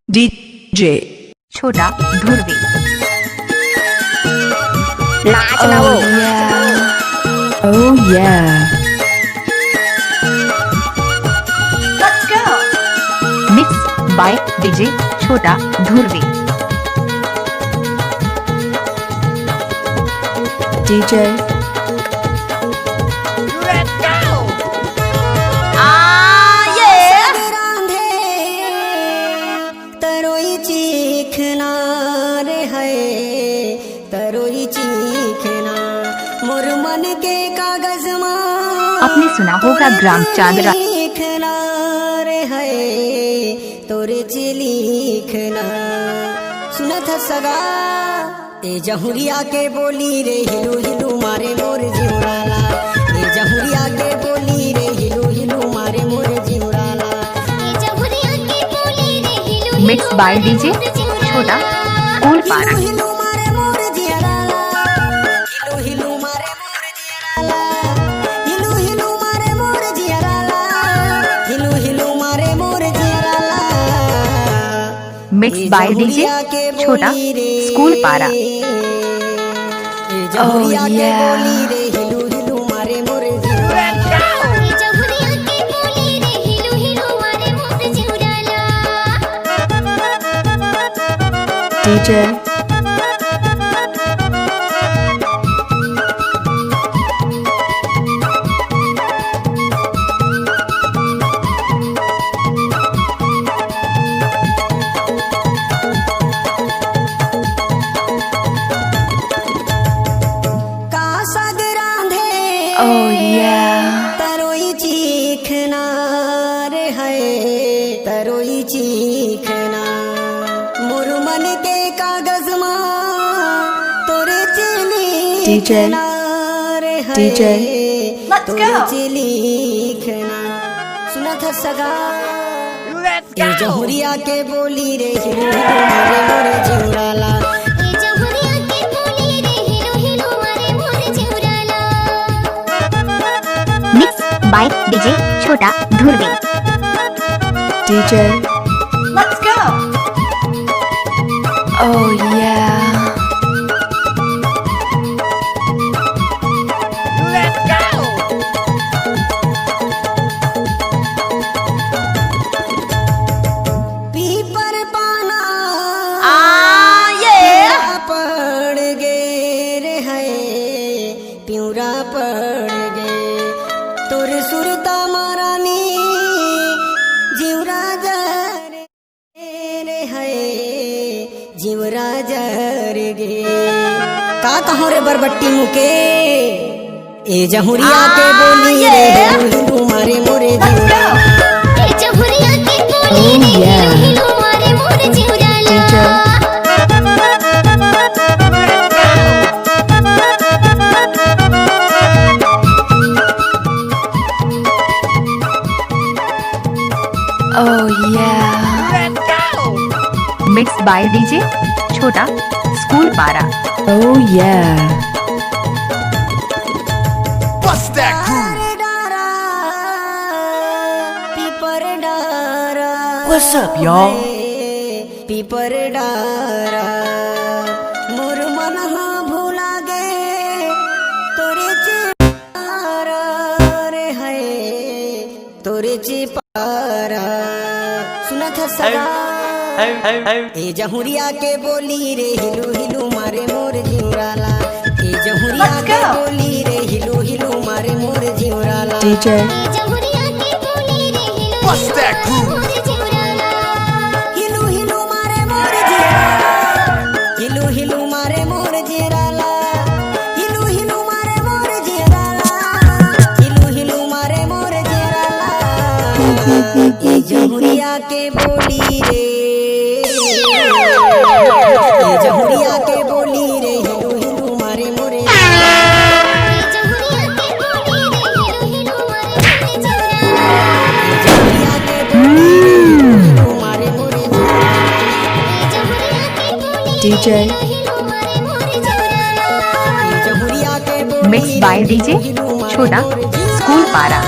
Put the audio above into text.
DJ छोटा धुरवी नाच ना वो Oh yeah mix by DJ छोटा धुरवी DJ तरोई चीखना रे है तरोई चीखना मोर मन के कागज में आपने सुना होगा ग्राम चांदरा लिखना रे है तोरे ची लिखना सुना था सगा ए जहुरिया के बोली रे हिलू हिलू मारे मोर जिउराला ए जहुरिया के बोली रे हिलू हिलू मारे मोर जिउराला मिक्स बाय डीजे छोटा स्कूल पारा हिलू मारे मोर जिउराला हिलू हिलू मारे मोर जिउराला हिलू हिलू मारे मोर जिउराला हिलू हिलू मारे मोर जिउराला मिक्स बाय डीजे छोटा स्कूल पारा जहुरिया के बोली रे हिलू हिलू मारे मोर जिउराला DJ का सग रांधे Oh yeah तरोई चीखना रे है तरोई चीखना मोर मन के कागज में तोरे चिली DJ रे है DJ तोरे चिली लिखना सुना था सगा ए जहुरिया के बोली रे हिलू हिलू मारे मोर जिउराला मिक्स बाय डीजे छोटा धुरवी DJ Oh yeah पीपर पाना पड़ गे रे है प्यूरा पड़ गे तोर सुरता मारानी जीवरा जर रे है जीवरा जर गे का कहो रे बरबट्टी मुके ए जहुरिया के बोली रे हिलू हिलू मारे मोरे जीवरा Oh yeah DJ Oh yeah mix by DJ छोटा स्कूल पारा Oh yeah Bust that groove. डारा पीपर डारा What's up, y'all? पीपर डारा मोर मन भूला गे तोरे चिपारा रे है तोरे चिपारा सुना था सगा ए जहुरिया के बोली रे हिलू हिलू मारे मोर जिउराला ए जहुरिया के बोली रे हिलू हिलू मारे मोर जिउराला DJ Bust that groove. हिलू हिलू मारे मोर जिउराला हिलू हिलू मारे मोर जिउराला हिलू हिलू मारे मोर जिउराला हिलू हिलू मारे मोर जिउराला ए जहुरिया के बोली रे ए जहुरिया के बोली रे हिलू हिलू मारे मोरे जहुरिया के बोली रे हिलू मारे मोरे DJ जहुरिया के बोली मिक्स बाय डीजे छोटा स्कूल पारा